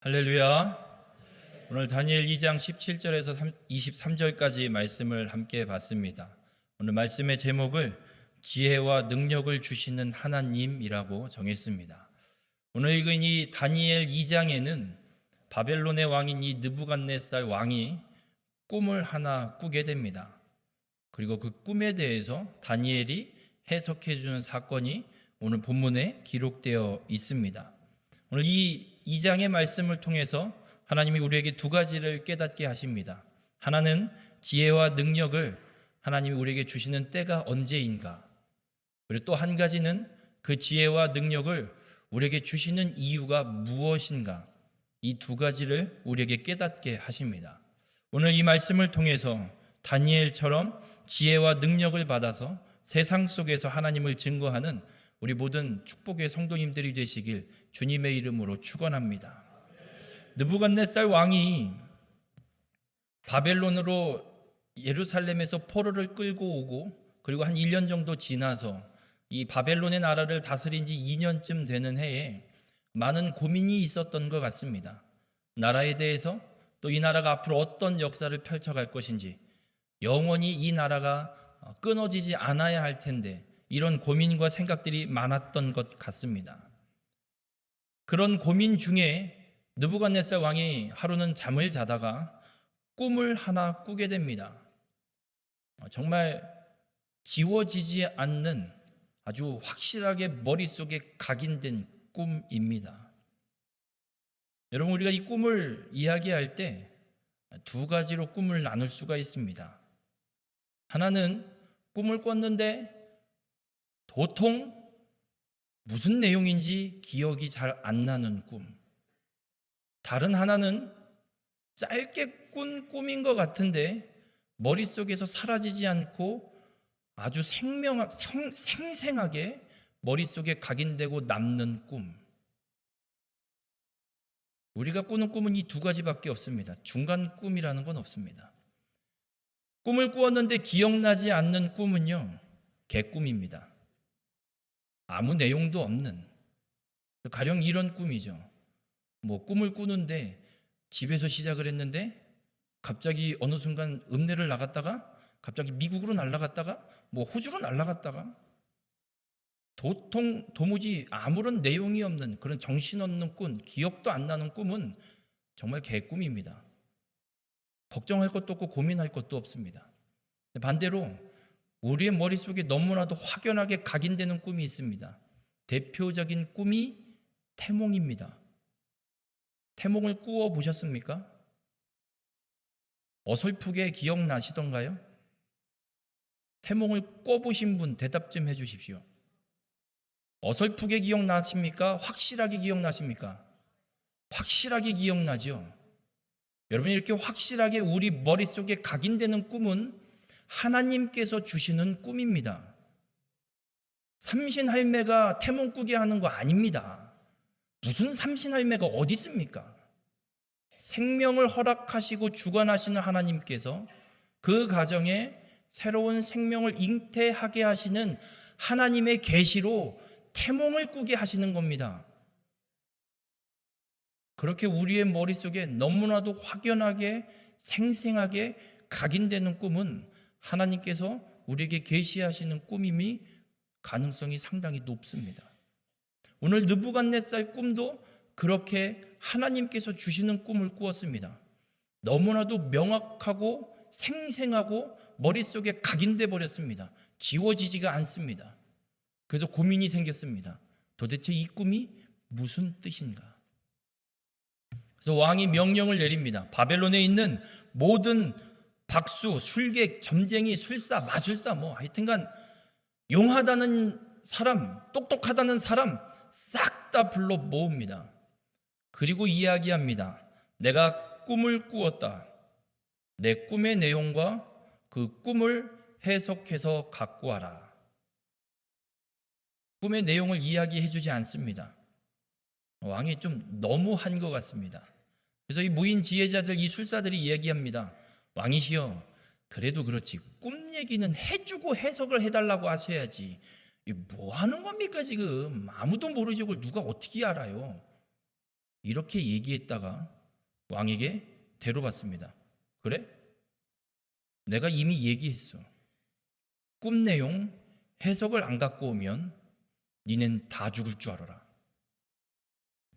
할렐루야. 오늘 다니엘 2장 17절에서 23절까지 말씀을 함께 봤습니다. 오늘 말씀의 제목을 지혜와 능력을 주시는 하나님이라고 정했습니다. 오늘 읽은 이 다니엘 2장에는 바벨론의 왕인 이 느부갓네살 왕이 꿈을 하나 꾸게 됩니다. 그리고 그 꿈에 대해서 다니엘이 해석해 주는 사건이 오늘 본문에 기록되어 있습니다. 오늘 이 2장의 말씀을 통해서 하나님이 우리에게 두 가지를 깨닫게 하십니다. 하나는 지혜와 능력을 하나님이 우리에게 주시는 때가 언제인가, 그리고 또 한 가지는 그 지혜와 능력을 우리에게 주시는 이유가 무엇인가, 이 두 가지를 우리에게 깨닫게 하십니다. 오늘 이 말씀을 통해서 다니엘처럼 지혜와 능력을 받아서 세상 속에서 하나님을 증거하는 우리 모든 축복의 성도님들이 되시길 주님의 이름으로 축원합니다. 느부갓네살 왕이 바벨론으로 예루살렘에서 포로를 끌고 오고 그리고 한 1년 정도 지나서 이 바벨론의 나라를 다스린 지 2년쯤 되는 해에 많은 고민이 있었던 것 같습니다. 나라에 대해서, 또 이 나라가 앞으로 어떤 역사를 펼쳐갈 것인지, 영원히 이 나라가 끊어지지 않아야 할 텐데, 이런 고민과 생각들이 많았던 것 같습니다. 그런 고민 중에 느부갓네살 왕이 하루는 잠을 자다가 꿈을 하나 꾸게 됩니다. 정말 지워지지 않는 아주 확실하게 머릿속에 각인된 꿈입니다. 여러분, 우리가 이 꿈을 이야기할 때 두 가지로 꿈을 나눌 수가 있습니다. 하나는 꿈을 꿨는데 도통 무슨 내용인지 기억이 잘 안 나는 꿈. 다른 하나는 짧게 꾼 꿈인 것 같은데 머릿속에서 사라지지 않고 아주 생생하게 머릿속에 각인되고 남는 꿈. 우리가 꾸는 꿈은 이 두 가지밖에 없습니다. 중간 꿈이라는 건 없습니다. 꿈을 꾸었는데 기억나지 않는 꿈은요, 개꿈입니다. 아무 내용도 없는, 가령 이런 꿈이죠. 꿈을 꾸는데 집에서 시작을 했는데 갑자기 어느 순간 읍내를 나갔다가 갑자기 미국으로 날아갔다가 호주로 날아갔다가 도무지 아무런 내용이 없는 그런 정신없는 꿈, 기억도 안 나는 꿈은 정말 개꿈입니다. 걱정할 것도 없고 고민할 것도 없습니다. 반대로 우리의 머릿속에 너무나도 확연하게 각인되는 꿈이 있습니다. 대표적인 꿈이 태몽입니다. 태몽을 꾸어 보셨습니까? 어설프게 기억나시던가요? 태몽을 꿔보신 분 대답 좀 해주십시오. 어설프게 기억나십니까? 확실하게 기억나십니까? 확실하게 기억나죠. 여러분, 이렇게 확실하게 우리 머릿속에 각인되는 꿈은 하나님께서 주시는 꿈입니다. 삼신할매가 태몽 꾸게 하는 거 아닙니다. 무슨 삼신할매가 어디 있습니까? 생명을 허락하시고 주관하시는 하나님께서 그 가정에 새로운 생명을 잉태하게 하시는 하나님의 계시로 태몽을 꾸게 하시는 겁니다. 그렇게 우리의 머릿속에 너무나도 확연하게 생생하게 각인되는 꿈은 하나님께서 우리에게 계시하시는 꿈임이 가능성이 상당히 높습니다. 오늘 느부갓네살 꿈도 그렇게 하나님께서 주시는 꿈을 꾸었습니다. 너무나도 명확하고 생생하고 머릿속에 각인돼 버렸습니다. 지워지지가 않습니다. 그래서 고민이 생겼습니다. 도대체 이 꿈이 무슨 뜻인가? 그래서 왕이 명령을 내립니다. 바벨론에 있는 모든 박수, 술객, 점쟁이, 술사, 마술사, 하여튼간 용하다는 사람, 똑똑하다는 사람 싹 다 불러 모읍니다. 그리고 이야기합니다. 내가 꿈을 꾸었다. 내 꿈의 내용과 그 꿈을 해석해서 갖고 와라. 꿈의 내용을 이야기해 주지 않습니다. 왕이 좀 너무한 것 같습니다. 그래서 이 무인 지혜자들, 이 술사들이 이야기합니다. 왕이시여, 그래도 그렇지 꿈 얘기는 해주고 해석을 해달라고 하셔야지. 뭐 하는 겁니까 지금? 아무도 모르지 이걸 누가 어떻게 알아요? 이렇게 얘기했다가 왕에게 데려봤습니다. 그래? 내가 이미 얘기했어. 꿈 내용 해석을 안 갖고 오면 니넨 다 죽을 줄 알아라.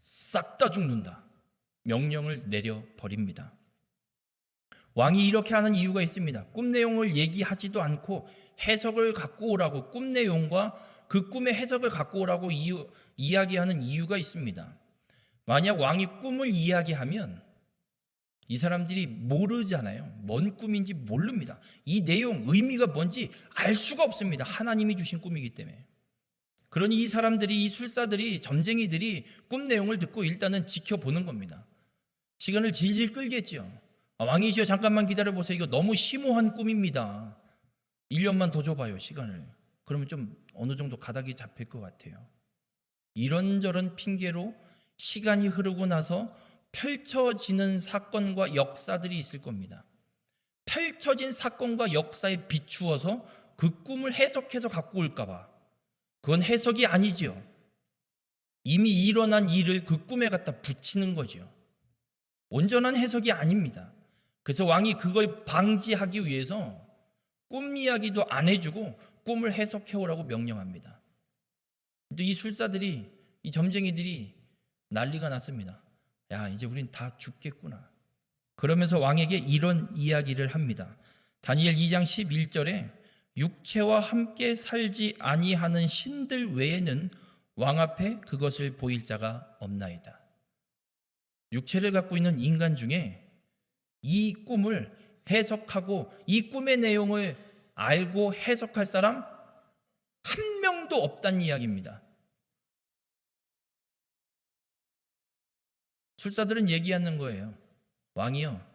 싹 다 죽는다. 명령을 내려버립니다. 왕이 이렇게 하는 이유가 있습니다. 꿈 내용을 얘기하지도 않고 해석을 갖고 오라고, 꿈 내용과 그 꿈의 해석을 갖고 오라고 이야기하는 이유가 있습니다. 만약 왕이 꿈을 이야기하면 이 사람들이 모르잖아요. 뭔 꿈인지 모릅니다. 이 내용, 의미가 뭔지 알 수가 없습니다. 하나님이 주신 꿈이기 때문에. 그러니 이 사람들이, 이 술사들이, 점쟁이들이 꿈 내용을 듣고 일단은 지켜보는 겁니다. 시간을 질질 끌겠죠. 왕이시여 잠깐만 기다려보세요. 이거 너무 심오한 꿈입니다. 1년만 더 줘봐요, 시간을. 그러면 좀 어느 정도 가닥이 잡힐 것 같아요. 이런저런 핑계로 시간이 흐르고 나서 펼쳐지는 사건과 역사들이 있을 겁니다. 펼쳐진 사건과 역사에 비추어서 그 꿈을 해석해서 갖고 올까봐. 그건 해석이 아니죠. 이미 일어난 일을 그 꿈에 갖다 붙이는 거죠. 온전한 해석이 아닙니다. 그래서 왕이 그걸 방지하기 위해서 꿈 이야기도 안 해주고 꿈을 해석해오라고 명령합니다. 근데 이 술사들이, 이 점쟁이들이 난리가 났습니다. 야, 이제 우린 다 죽겠구나. 그러면서 왕에게 이런 이야기를 합니다. 다니엘 2장 11절에 육체와 함께 살지 아니하는 신들 외에는 왕 앞에 그것을 보일 자가 없나이다. 육체를 갖고 있는 인간 중에 이 꿈을 해석하고 이 꿈의 내용을 알고 해석할 사람 한 명도 없다는 이야기입니다. 술사들은 얘기하는 거예요. 왕이요,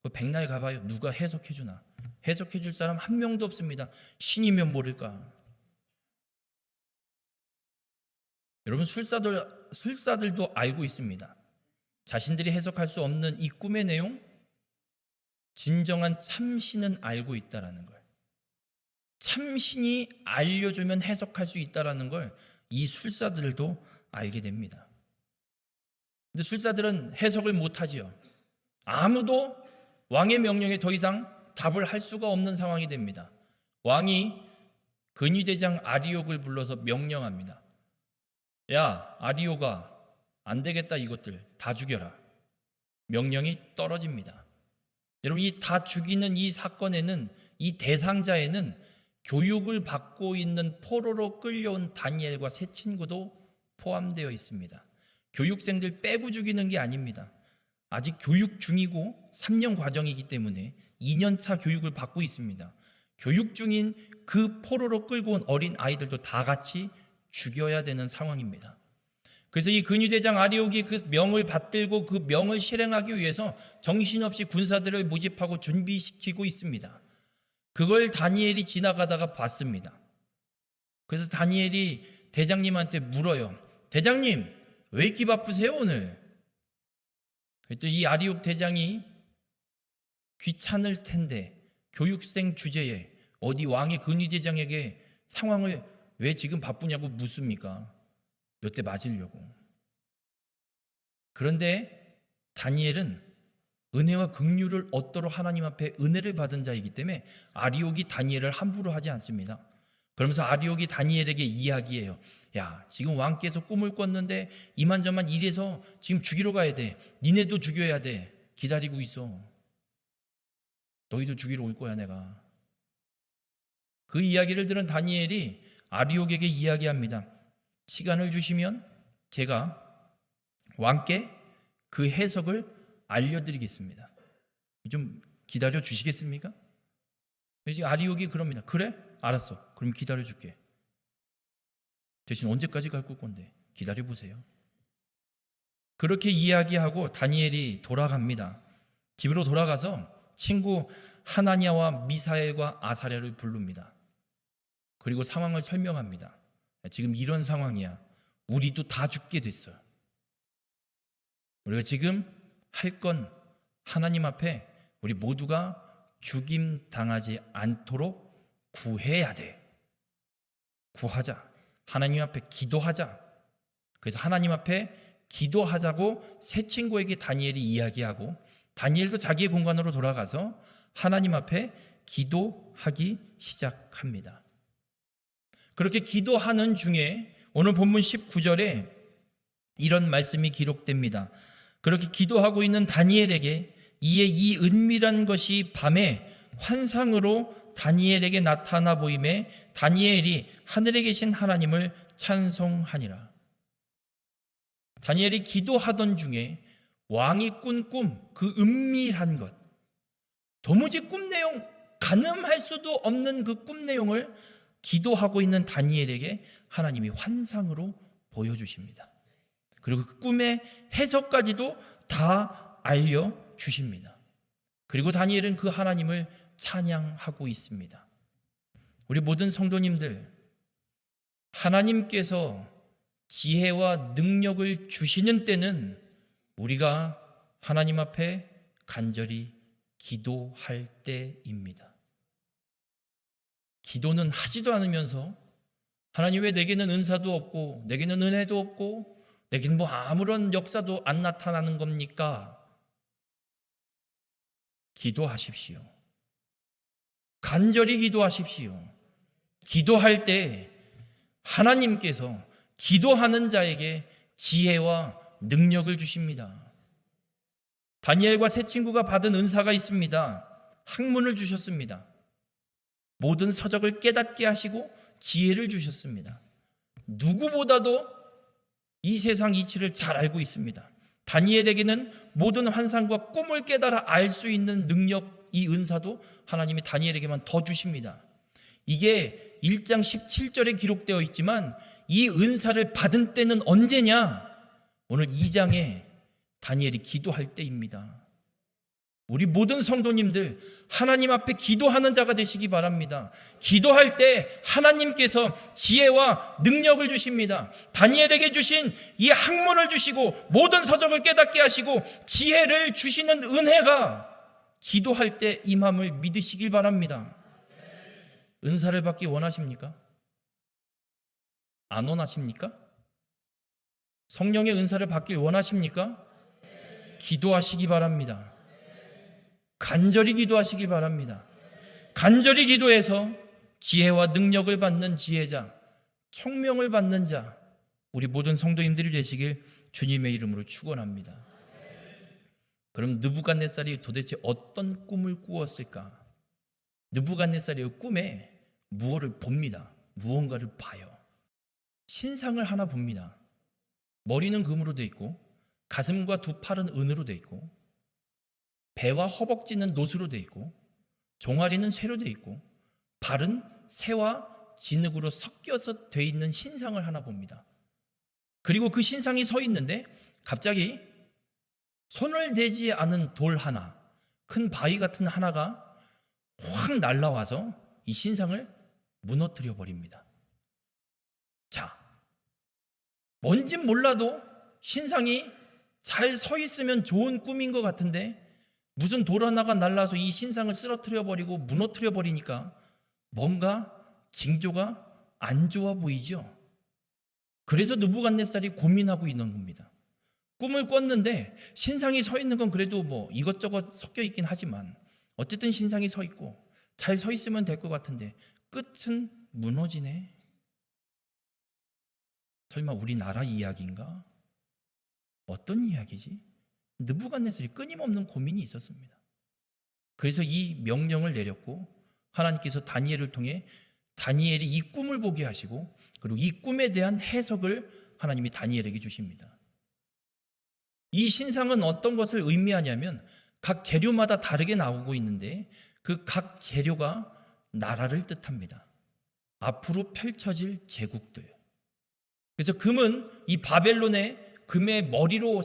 그 백날 가봐요. 누가 해석해 주나. 해석해 줄 사람 한 명도 없습니다. 신이면 모를까. 여러분, 술사들도 알고 있습니다. 자신들이 해석할 수 없는 이 꿈의 내용, 진정한 참신은 알고 있다라는 걸. 참신이 알려주면 해석할 수 있다라는 걸 이 술사들도 알게 됩니다. 근데 술사들은 해석을 못하지요. 아무도 왕의 명령에 더 이상 답을 할 수가 없는 상황이 됩니다. 왕이 근위대장 아리옥을 불러서 명령합니다. 야, 아리옥아, 안 되겠다. 이것들 다 죽여라. 명령이 떨어집니다. 여러분, 이 다 죽이는 이 사건에는, 이 대상자에는 교육을 받고 있는 포로로 끌려온 다니엘과 세 친구도 포함되어 있습니다. 교육생들 빼고 죽이는 게 아닙니다. 아직 교육 중이고 3년 과정이기 때문에 2년차 교육을 받고 있습니다. 교육 중인 그 포로로 끌고 온 어린 아이들도 다 같이 죽여야 되는 상황입니다. 그래서 이 근위대장 아리옥이 그 명을 받들고 그 명을 실행하기 위해서 정신없이 군사들을 모집하고 준비시키고 있습니다. 그걸 다니엘이 지나가다가 봤습니다. 그래서 다니엘이 대장님한테 물어요. 대장님, 왜 이렇게 바쁘세요 오늘? 그랬더니 이 아리옥 대장이 귀찮을 텐데 교육생 주제에 어디 왕의 근위대장에게 상황을 왜 지금 바쁘냐고 묻습니까? 몇 대 맞으려고. 그런데 다니엘은 은혜와 긍휼을 얻도록 하나님 앞에 은혜를 받은 자이기 때문에 아리옥이 다니엘을 함부로 하지 않습니다. 그러면서 아리옥이 다니엘에게 이야기해요. 야, 지금 왕께서 꿈을 꿨는데 이만저만 일해서 지금 죽이러 가야 돼. 니네도 죽여야 돼. 기다리고 있어. 너희도 죽이러 올 거야 내가. 그 이야기를 들은 다니엘이 아리옥에게 이야기합니다. 시간을 주시면 제가 왕께 그 해석을 알려드리겠습니다. 좀 기다려 주시겠습니까? 아리옥이 그럽니다. 그래? 알았어. 그럼 기다려 줄게. 대신 언제까지 갈 건데 기다려 보세요. 그렇게 이야기하고 다니엘이 돌아갑니다. 집으로 돌아가서 친구 하나냐와 미사엘과 아사랴를 부릅니다. 그리고 상황을 설명합니다. 지금 이런 상황이야. 우리도 다 죽게 됐어. 우리가 지금 할 건 하나님 앞에 우리 모두가 죽임 당하지 않도록 구해야 돼. 구하자. 하나님 앞에 기도하자. 그래서 하나님 앞에 기도하자고 세 친구에게 다니엘이 이야기하고 다니엘도 자기의 공간으로 돌아가서 하나님 앞에 기도하기 시작합니다. 그렇게 기도하는 중에 오늘 본문 19절에 이런 말씀이 기록됩니다. 그렇게 기도하고 있는 다니엘에게 이에 이 은밀한 것이 밤에 환상으로 다니엘에게 나타나 보임에 다니엘이 하늘에 계신 하나님을 찬송하니라. 다니엘이 기도하던 중에 왕이 꾼 꿈, 그 은밀한 것, 도무지 꿈 내용, 가늠할 수도 없는 그 꿈 내용을 기도하고 있는 다니엘에게 하나님이 환상으로 보여주십니다. 그리고 그 꿈의 해석까지도 다 알려주십니다. 그리고 다니엘은 그 하나님을 찬양하고 있습니다. 우리 모든 성도님들, 하나님께서 지혜와 능력을 주시는 때는 우리가 하나님 앞에 간절히 기도할 때입니다. 기도는 하지도 않으면서 하나님 왜 내게는 은사도 없고 내게는 은혜도 없고 내게는 뭐 아무런 역사도 안 나타나는 겁니까? 기도하십시오. 간절히 기도하십시오. 기도할 때 하나님께서 기도하는 자에게 지혜와 능력을 주십니다. 다니엘과 세 친구가 받은 은사가 있습니다. 학문을 주셨습니다. 모든 서적을 깨닫게 하시고 지혜를 주셨습니다. 누구보다도 이 세상 이치를 잘 알고 있습니다. 다니엘에게는 모든 환상과 꿈을 깨달아 알 수 있는 능력, 이 은사도 하나님이 다니엘에게만 더 주십니다. 이게 1장 17절에 기록되어 있지만 이 은사를 받은 때는 언제냐? 오늘 2장에 다니엘이 기도할 때입니다. 우리 모든 성도님들 하나님 앞에 기도하는 자가 되시기 바랍니다. 기도할 때 하나님께서 지혜와 능력을 주십니다. 다니엘에게 주신 이 학문을 주시고 모든 서적을 깨닫게 하시고 지혜를 주시는 은혜가 기도할 때 임함을 믿으시길 바랍니다. 은사를 받기 원하십니까? 안 원하십니까? 성령의 은사를 받길 원하십니까? 기도하시기 바랍니다. 간절히 기도하시기 바랍니다. 간절히 기도해서 지혜와 능력을 받는 지혜자, 총명을 받는 자, 우리 모든 성도님들이 되시길 주님의 이름으로 축원합니다. 그럼 느부갓네살이 도대체 어떤 꿈을 꾸었을까? 느부갓네살이 꿈에 무엇을 봅니다. 무언가를 봐요. 신상을 하나 봅니다. 머리는 금으로 되어 있고 가슴과 두 팔은 은으로 되어 있고 배와 허벅지는 노수로 되어 있고 종아리는 쇠로 되어 있고 발은 새와 진흙으로 섞여서 되어 있는 신상을 하나 봅니다. 그리고 그 신상이 서 있는데 갑자기 손을 대지 않은 돌 하나, 큰 바위 같은 하나가 확 날아와서 이 신상을 무너뜨려 버립니다. 자, 뭔진 몰라도 신상이 잘 서 있으면 좋은 꿈인 것 같은데 무슨 돌 하나가 날라서 이 신상을 쓰러뜨려 버리고 무너뜨려 버리니까 뭔가 징조가 안 좋아 보이죠. 그래서 느부갓네살이 고민하고 있는 겁니다. 꿈을 꿨는데 신상이 서 있는 건 그래도 뭐 이것저것 섞여 있긴 하지만 어쨌든 신상이 서 있고 잘 서 있으면 될 것 같은데 끝은 무너지네. 설마 우리나라 이야기인가? 어떤 이야기지? 느부갓네살이 끊임없는 고민이 있었습니다. 그래서 이 명령을 내렸고 하나님께서 다니엘을 통해 다니엘이 이 꿈을 보게 하시고 그리고 이 꿈에 대한 해석을 하나님이 다니엘에게 주십니다. 이 신상은 어떤 것을 의미하냐면 각 재료마다 다르게 나오고 있는데 그 각 재료가 나라를 뜻합니다. 앞으로 펼쳐질 제국들. 그래서 금은 이 바벨론의 금의 머리로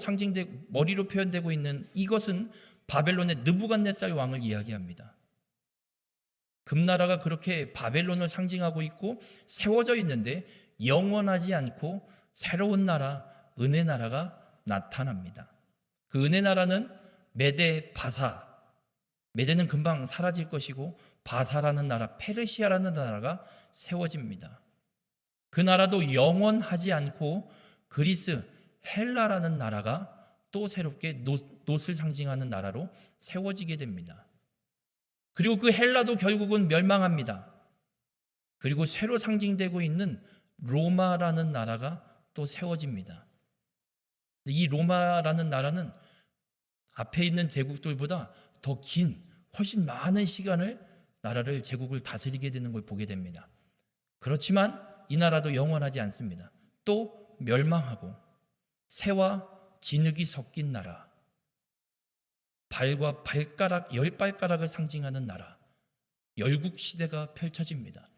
머리로 표현되고 있는 이것은 바벨론의 느부갓네살 왕을 이야기합니다. 금나라가 그렇게 바벨론을 상징하고 있고 세워져 있는데 영원하지 않고 새로운 나라, 은혜 나라가 나타납니다. 그 은혜 나라는 메데 바사. 메데는 금방 사라질 것이고 바사라는 나라, 페르시아라는 나라가 세워집니다. 그 나라도 영원하지 않고 그리스, 헬라라는 나라가 또 새롭게 놋을 상징하는 나라로 세워지게 됩니다. 그리고 그 헬라도 결국은 멸망합니다. 그리고 새로 상징되고 있는 로마라는 나라가 또 세워집니다. 이 로마라는 나라는 앞에 있는 제국들보다 더 긴, 훨씬 많은 시간을 나라를 제국을 다스리게 되는 걸 보게 됩니다. 그렇지만 이 나라도 영원하지 않습니다. 또 멸망하고 새와 진흙이 섞인 나라, 발과 발가락, 열 발가락을 상징하는 나라, 열국 시대가 펼쳐집니다.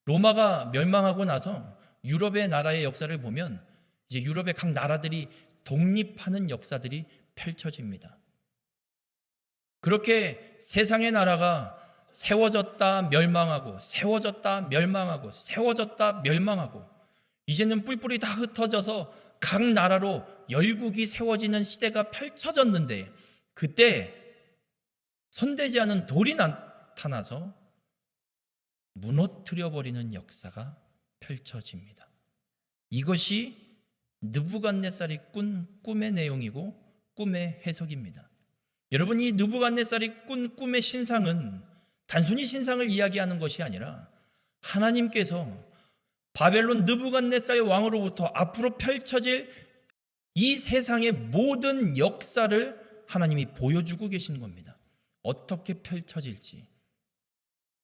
로마가 멸망하고 나서 유럽의 나라의 역사를 보면 이제 유럽의 각 나라들이 독립하는 역사들이 펼쳐집니다. 그렇게 세상의 나라가 세워졌다 멸망하고 세워졌다 멸망하고 세워졌다 멸망하고 이제는 뿔뿔이 다 흩어져서 각 나라로 열국이 세워지는 시대가 펼쳐졌는데 그때 손대지 않은 돌이 나타나서 무너뜨려버리는 역사가 펼쳐집니다. 이것이 느부갓네살이 꾼 꿈의 내용이고 꿈의 해석입니다. 여러분, 이 느부갓네살이 꾼 꿈의 신상은 단순히 신상을 이야기하는 것이 아니라 하나님께서 바벨론 느부갓네살 왕으로부터 앞으로 펼쳐질 이 세상의 모든 역사를 하나님이 보여주고 계신 겁니다. 어떻게 펼쳐질지.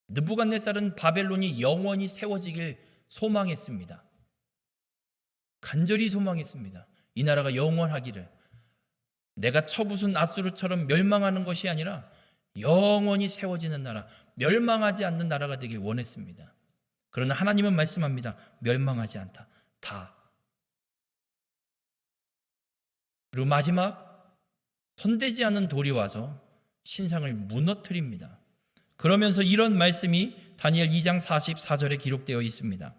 느부갓네살은 바벨론이 영원히 세워지길 소망했습니다. 간절히 소망했습니다. 이 나라가 영원하기를. 내가 처부순 아수르처럼 멸망하는 것이 아니라 영원히 세워지는 나라, 멸망하지 않는 나라가 되길 원했습니다. 그러나 하나님은 말씀합니다. 멸망하지 않다. 다. 그리고 마지막 손대지 않은 돌이 와서 신상을 무너뜨립니다. 그러면서 이런 말씀이 다니엘 2장 44절에 기록되어 있습니다.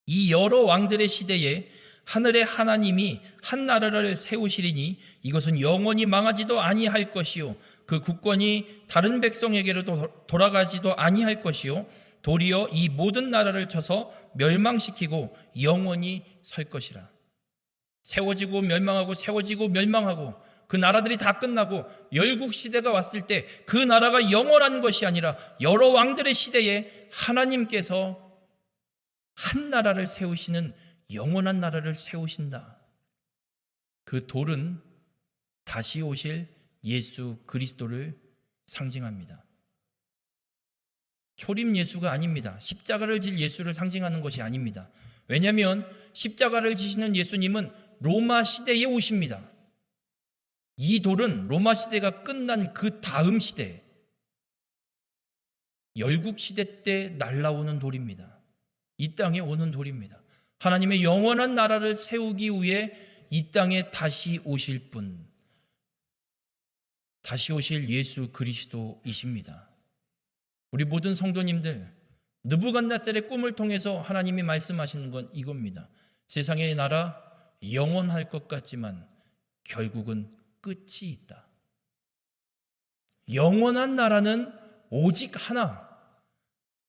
이 여러 왕들의 시대에 하늘의 하나님이 한 나라를 세우시리니 이것은 영원히 망하지도 아니할 것이요 그 국권이 다른 백성에게로 돌아가지도 아니할 것이요 도리어 이 모든 나라를 쳐서 멸망시키고 영원히 설 것이라. 세워지고 멸망하고 세워지고 멸망하고 그 나라들이 다 끝나고 열국 시대가 왔을 때 그 나라가 영원한 것이 아니라 여러 왕들의 시대에 하나님께서 한 나라를 세우시는 영원한 나라를 세우신다. 그 돌은 다시 오실 예수 그리스도를 상징합니다. 초림 예수가 아닙니다. 십자가를 질 예수를 상징하는 것이 아닙니다. 왜냐하면 십자가를 지시는 예수님은 로마 시대에 오십니다. 이 돌은 로마 시대가 끝난 그 다음 시대, 열국 시대 때 날라오는 돌입니다. 이 땅에 오는 돌입니다. 하나님의 영원한 나라를 세우기 위해 이 땅에 다시 오실 분, 다시 오실 예수 그리스도이십니다. 우리 모든 성도님들, 느부갓네살의 꿈을 통해서 하나님이 말씀하시는 건 이겁니다. 세상의 나라 영원할 것 같지만 결국은 끝이 있다. 영원한 나라는 오직 하나,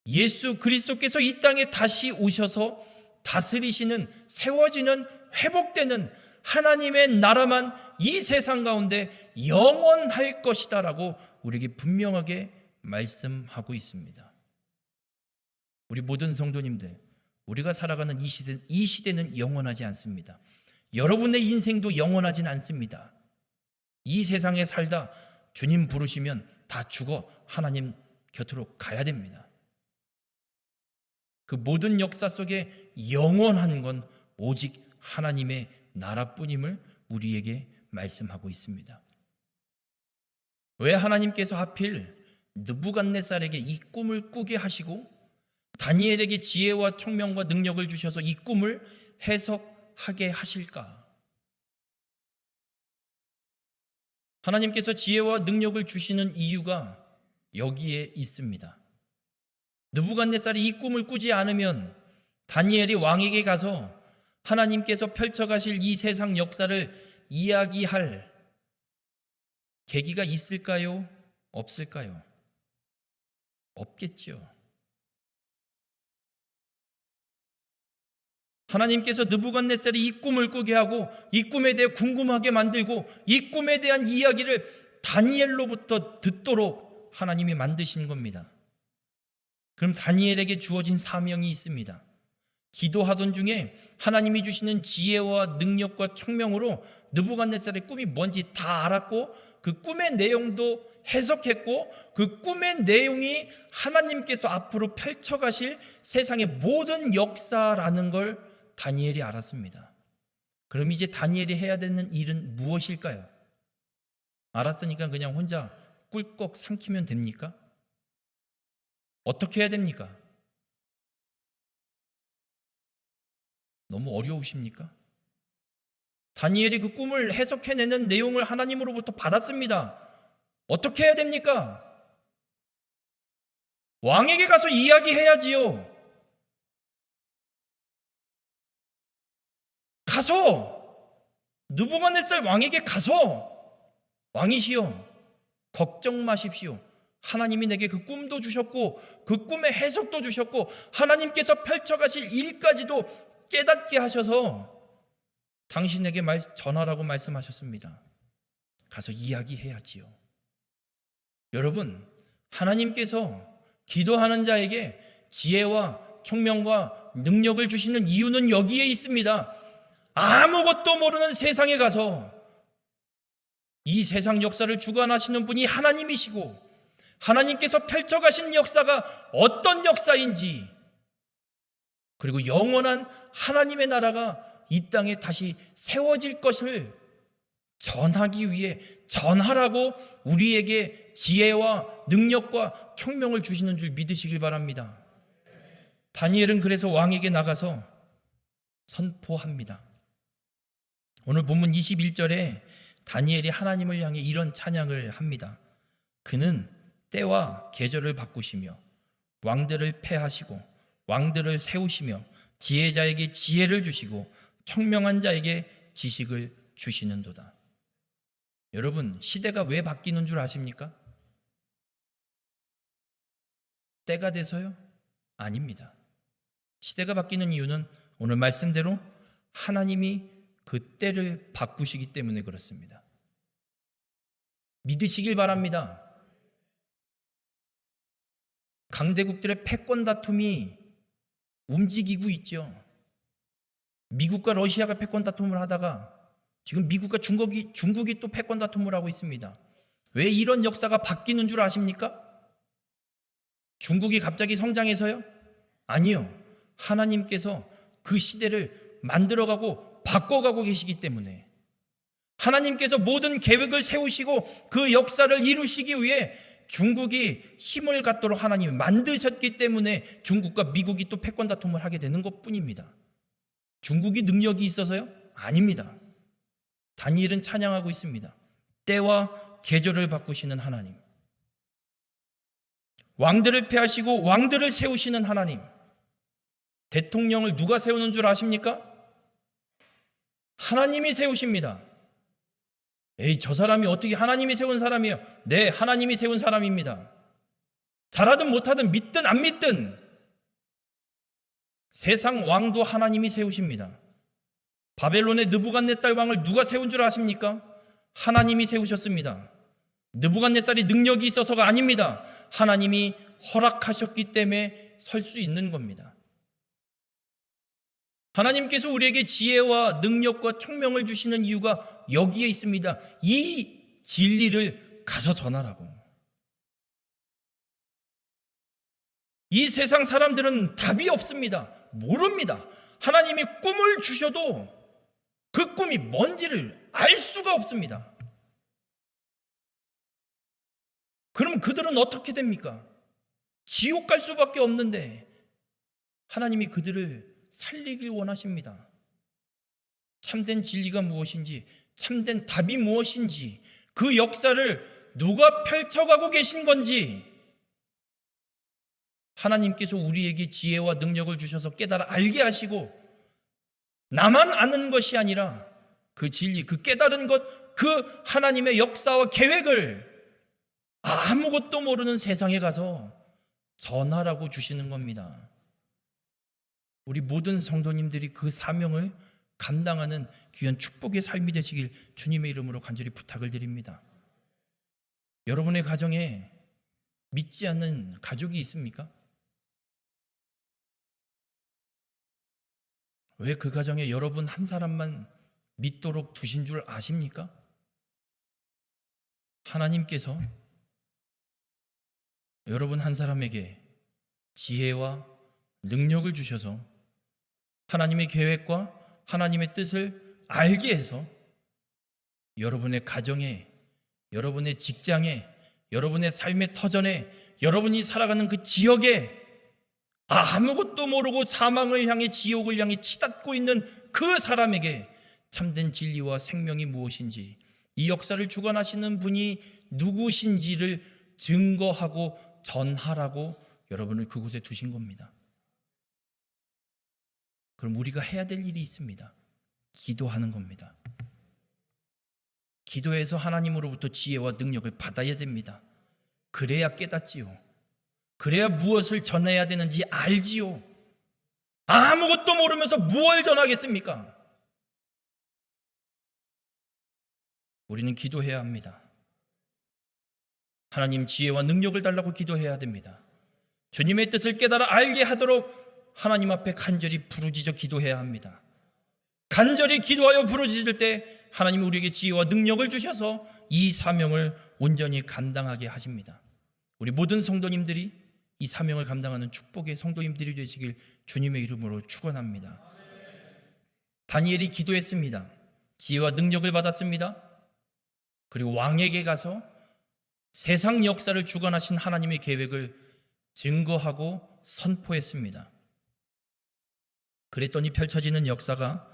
예수 그리스도께서 이 땅에 다시 오셔서 다스리시는, 세워지는, 회복되는 하나님의 나라만 이 세상 가운데 영원할 것이다라고 우리에게 분명하게 말씀하고 있습니다. 우리 모든 성도님들, 우리가 살아가는 이 시대는 영원하지 않습니다. 여러분의 인생도 영원하진 않습니다. 이 세상에 살다 주님 부르시면 다 죽어 하나님 곁으로 가야 됩니다. 그 모든 역사 속에 영원한 건 오직 하나님의 나라뿐임을 우리에게 말씀하고 있습니다. 왜 하나님께서 하필 느부갓네살에게 이 꿈을 꾸게 하시고 다니엘에게 지혜와 총명과 능력을 주셔서 이 꿈을 해석하게 하실까? 하나님께서 지혜와 능력을 주시는 이유가 여기에 있습니다. 느부갓네살이 이 꿈을 꾸지 않으면 다니엘이 왕에게 가서 하나님께서 펼쳐가실 이 세상 역사를 이야기할 계기가 있을까요? 없을까요? 없겠죠. 하나님께서 느부갓네살이 이 꿈을 꾸게 하고 이 꿈에 대해 궁금하게 만들고 이 꿈에 대한 이야기를 다니엘로부터 듣도록 하나님이 만드신 겁니다. 그럼 다니엘에게 주어진 사명이 있습니다. 기도하던 중에 하나님이 주시는 지혜와 능력과 총명으로 느부갓네살의 꿈이 뭔지 다 알았고 그 꿈의 내용도 해석했고 그 꿈의 내용이 하나님께서 앞으로 펼쳐가실 세상의 모든 역사라는 걸 다니엘이 알았습니다. 그럼 이제 다니엘이 해야 되는 일은 무엇일까요? 알았으니까 그냥 혼자 꿀꺽 삼키면 됩니까? 어떻게 해야 됩니까? 너무 어려우십니까? 다니엘이 그 꿈을 해석해내는 내용을 하나님으로부터 받았습니다. 어떻게 해야 됩니까? 왕에게 가서 이야기해야지요. 가서 느부갓네살 왕에게 가서 왕이시여 걱정 마십시오. 하나님이 내게 그 꿈도 주셨고 그 꿈의 해석도 주셨고 하나님께서 펼쳐가실 일까지도 깨닫게 하셔서 당신에게 전하라고 말씀하셨습니다. 가서 이야기해야지요. 여러분, 하나님께서 기도하는 자에게 지혜와 총명과 능력을 주시는 이유는 여기에 있습니다. 아무것도 모르는 세상에 가서 이 세상 역사를 주관하시는 분이 하나님이시고 하나님께서 펼쳐가신 역사가 어떤 역사인지 그리고 영원한 하나님의 나라가 이 땅에 다시 세워질 것을 전하기 위해 전하라고 우리에게 지혜와 능력과 총명을 주시는 줄 믿으시길 바랍니다. 다니엘은 그래서 왕에게 나가서 선포합니다. 오늘 본문 21절에 다니엘이 하나님을 향해 이런 찬양을 합니다. 그는 때와 계절을 바꾸시며 왕들을 패하시고 왕들을 세우시며 지혜자에게 지혜를 주시고 총명한 자에게 지식을 주시는도다. 여러분, 시대가 왜 바뀌는 줄 아십니까? 때가 돼서요? 아닙니다. 시대가 바뀌는 이유는 오늘 말씀대로 하나님이 그 때를 바꾸시기 때문에 그렇습니다. 믿으시길 바랍니다. 강대국들의 패권 다툼이 움직이고 있죠. 미국과 러시아가 패권 다툼을 하다가 지금 미국과 중국이 또 패권 다툼을 하고 있습니다. 왜 이런 역사가 바뀌는 줄 아십니까? 중국이 갑자기 성장해서요? 아니요. 하나님께서 그 시대를 만들어가고 바꿔가고 계시기 때문에 하나님께서 모든 계획을 세우시고 그 역사를 이루시기 위해 중국이 힘을 갖도록 하나님이 만드셨기 때문에 중국과 미국이 또 패권 다툼을 하게 되는 것뿐입니다. 중국이 능력이 있어서요? 아닙니다. 다니엘은 찬양하고 있습니다. 때와 계절을 바꾸시는 하나님, 왕들을 패하시고 왕들을 세우시는 하나님. 대통령을 누가 세우는 줄 아십니까? 하나님이 세우십니다. 에이, 저 사람이 어떻게 하나님이 세운 사람이에요? 네, 하나님이 세운 사람입니다. 잘하든 못하든 믿든 안 믿든 세상 왕도 하나님이 세우십니다. 바벨론의 느부갓네살 왕을 누가 세운 줄 아십니까? 하나님이 세우셨습니다. 느부갓네살이 능력이 있어서가 아닙니다. 하나님이 허락하셨기 때문에 설 수 있는 겁니다. 하나님께서 우리에게 지혜와 능력과 총명을 주시는 이유가 여기에 있습니다. 이 진리를 가서 전하라고. 이 세상 사람들은 답이 없습니다. 모릅니다. 하나님이 꿈을 주셔도 그 꿈이 뭔지를 알 수가 없습니다. 그럼 그들은 어떻게 됩니까? 지옥 갈 수밖에 없는데 하나님이 그들을 살리길 원하십니다. 참된 진리가 무엇인지, 참된 답이 무엇인지, 그 역사를 누가 펼쳐가고 계신 건지 하나님께서 우리에게 지혜와 능력을 주셔서 깨달아 알게 하시고 나만 아는 것이 아니라 그 진리, 그 깨달은 것, 그 하나님의 역사와 계획을 아무것도 모르는 세상에 가서 전하라고 주시는 겁니다. 우리 모든 성도님들이 그 사명을 감당하는 귀한 축복의 삶이 되시길 주님의 이름으로 간절히 부탁을 드립니다. 여러분의 가정에 믿지 않는 가족이 있습니까? 왜 그 가정에 여러분 한 사람만 믿도록 두신 줄 아십니까? 하나님께서 여러분 한 사람에게 지혜와 능력을 주셔서 하나님의 계획과 하나님의 뜻을 알게 해서 여러분의 가정에, 여러분의 직장에, 여러분의 삶의 터전에, 여러분이 살아가는 그 지역에 아무것도 모르고 사망을 향해 지옥을 향해 치닫고 있는 그 사람에게 참된 진리와 생명이 무엇인지, 이 역사를 주관하시는 분이 누구신지를 증거하고 전하라고 여러분을 그곳에 두신 겁니다. 그럼 우리가 해야 될 일이 있습니다. 기도하는 겁니다. 기도해서 하나님으로부터 지혜와 능력을 받아야 됩니다. 그래야 깨닫지요. 그래야 무엇을 전해야 되는지 알지요. 아무것도 모르면서 무엇을 전하겠습니까? 우리는 기도해야 합니다. 하나님 지혜와 능력을 달라고 기도해야 됩니다. 주님의 뜻을 깨달아 알게 하도록 하나님 앞에 간절히 부르짖어 기도해야 합니다. 간절히 기도하여 부르짖을 때 하나님이 우리에게 지혜와 능력을 주셔서 이 사명을 온전히 감당하게 하십니다. 우리 모든 성도님들이 이 사명을 감당하는 축복의 성도님들이 되시길 주님의 이름으로 축원합니다. 다니엘이 기도했습니다. 지혜와 능력을 받았습니다. 그리고 왕에게 가서 세상 역사를 주관하신 하나님의 계획을 증거하고 선포했습니다. 그랬더니 펼쳐지는 역사가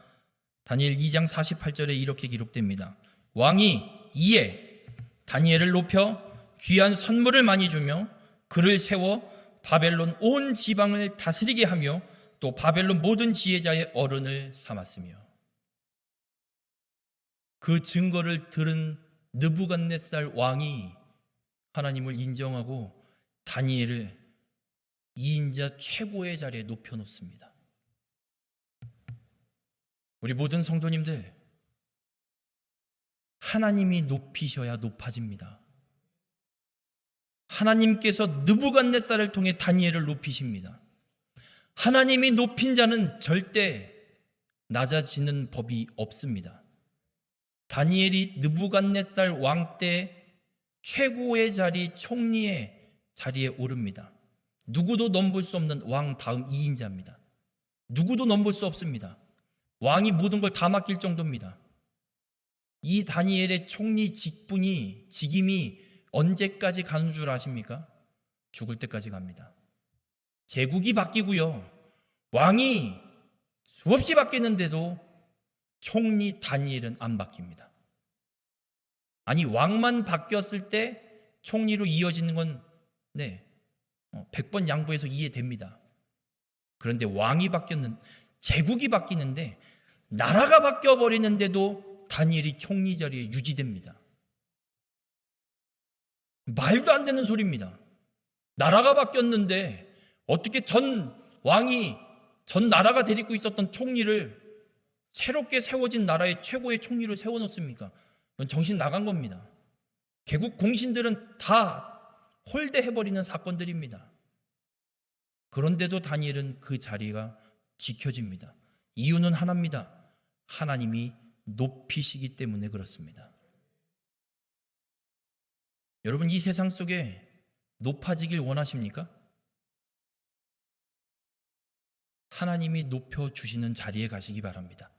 다니엘 2장 48절에 이렇게 기록됩니다. 왕이 이에 다니엘을 높여 귀한 선물을 많이 주며 그를 세워 바벨론 온 지방을 다스리게 하며 또 바벨론 모든 지혜자의 어른을 삼았으며, 그 증거를 들은 느부갓네살 왕이 하나님을 인정하고 다니엘을 2인자 최고의 자리에 높여놓습니다. 우리 모든 성도님들, 하나님이 높이셔야 높아집니다. 하나님께서 느부갓네살을 통해 다니엘을 높이십니다. 하나님이 높인 자는 절대 낮아지는 법이 없습니다. 다니엘이 느부갓네살 왕 때 최고의 자리, 총리의 자리에 오릅니다. 누구도 넘볼 수 없는 왕 다음 2인자입니다. 누구도 넘볼 수 없습니다. 왕이 모든 걸 다 맡길 정도입니다. 이 다니엘의 총리 직임이 언제까지 가는 줄 아십니까? 죽을 때까지 갑니다. 제국이 바뀌고요, 왕이 수없이 바뀌는데도 총리 다니엘은 안 바뀝니다. 아니, 왕만 바뀌었을 때 총리로 이어지는 건 100번 양보해서 이해됩니다. 그런데 왕이 제국이 바뀌는데, 나라가 바뀌어버리는데도 다니엘이 총리 자리에 유지됩니다. 말도 안 되는 소리입니다. 나라가 바뀌었는데 어떻게 전 나라가 데리고 있었던 총리를 새롭게 세워진 나라의 최고의 총리로 세워놓습니까? 이건 정신 나간 겁니다. 개국 공신들은 다 홀대해버리는 사건들입니다. 그런데도 다니엘은 그 자리가 지켜집니다. 이유는 하나입니다. 하나님이 높이시기 때문에 그렇습니다. 여러분, 이 세상 속에 높아지길 원하십니까? 하나님이 높여주시는 자리에 가시기 바랍니다.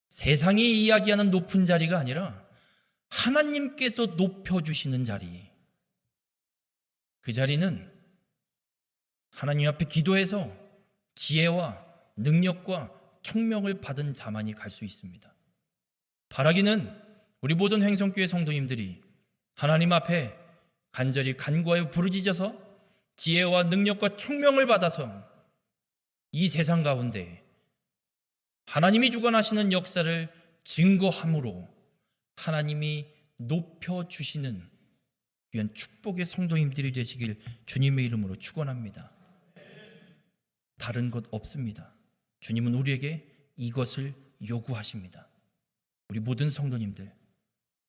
세상이 이야기하는 높은 자리가 아니라 하나님께서 높여주시는 자리, 그 자리는 하나님 앞에 기도해서 지혜와 능력과 총명을 받은 자만이 갈 수 있습니다. 바라기는 우리 모든 횡성교회 성도님들이 하나님 앞에 간절히 간구하여 부르짖어서 지혜와 능력과 총명을 받아서 이 세상 가운데 하나님이 주관하시는 역사를 증거함으로 하나님이 높여주시는 귀한 축복의 성도님들이 되시길 주님의 이름으로 축원합니다. 다른 것 없습니다. 주님은 우리에게 이것을 요구하십니다. 우리 모든 성도님들,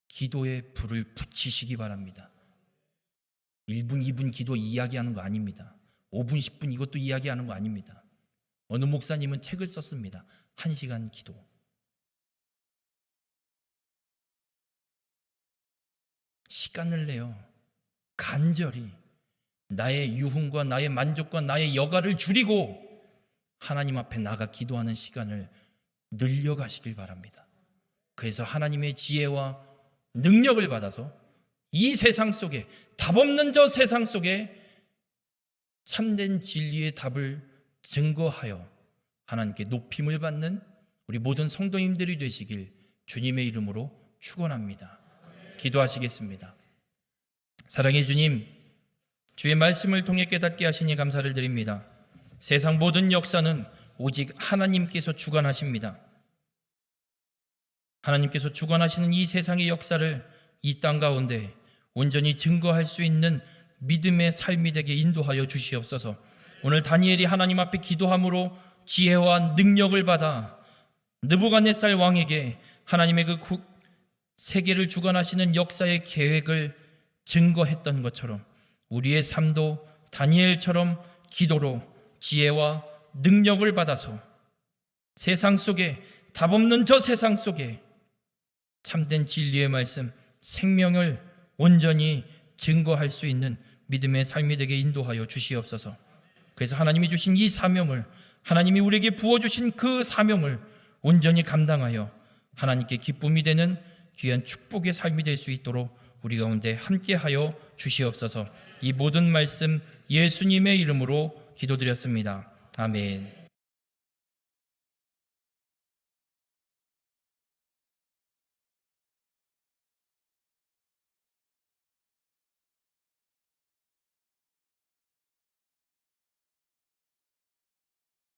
기도에 불을 붙이시기 바랍니다. 1분, 2분 기도 이야기하는 거 아닙니다. 5분, 10분 이것도 이야기하는 거 아닙니다. 어느 목사님은 책을 썼습니다. 1시간 기도. 시간을 내요. 간절히 나의 유흥과 나의 만족과 나의 여가를 줄이고 하나님 앞에 나가 기도하는 시간을 늘려가시길 바랍니다. 그래서 하나님의 지혜와 능력을 받아서 이 세상 속에, 답 없는 저 세상 속에 참된 진리의 답을 증거하여 하나님께 높임을 받는 우리 모든 성도님들이 되시길 주님의 이름으로 축원합니다. 기도하시겠습니다. 사랑의 주님, 주의 말씀을 통해 깨닫게 하시니 감사를 드립니다. 세상 모든 역사는 오직 하나님께서 주관하십니다. 하나님께서 주관하시는 이 세상의 역사를 이 땅 가운데 온전히 증거할 수 있는 믿음의 삶이 되게 인도하여 주시옵소서. 오늘 다니엘이 하나님 앞에 기도함으로 지혜와 능력을 받아 느부갓네살 왕에게 하나님의 그 세계를 주관하시는 역사의 계획을 증거했던 것처럼 우리의 삶도 다니엘처럼 기도로 지혜와 능력을 받아서 세상 속에, 답 없는 저 세상 속에 참된 진리의 말씀, 생명을 온전히 증거할 수 있는 믿음의 삶이 되게 인도하여 주시옵소서. 그래서 하나님이 주신 이 사명을, 하나님이 우리에게 부어주신 그 사명을 온전히 감당하여 하나님께 기쁨이 되는 귀한 축복의 삶이 될 수 있도록 우리 가운데 함께하여 주시옵소서. 이 모든 말씀 예수님의 이름으로 기도드렸습니다. 아멘.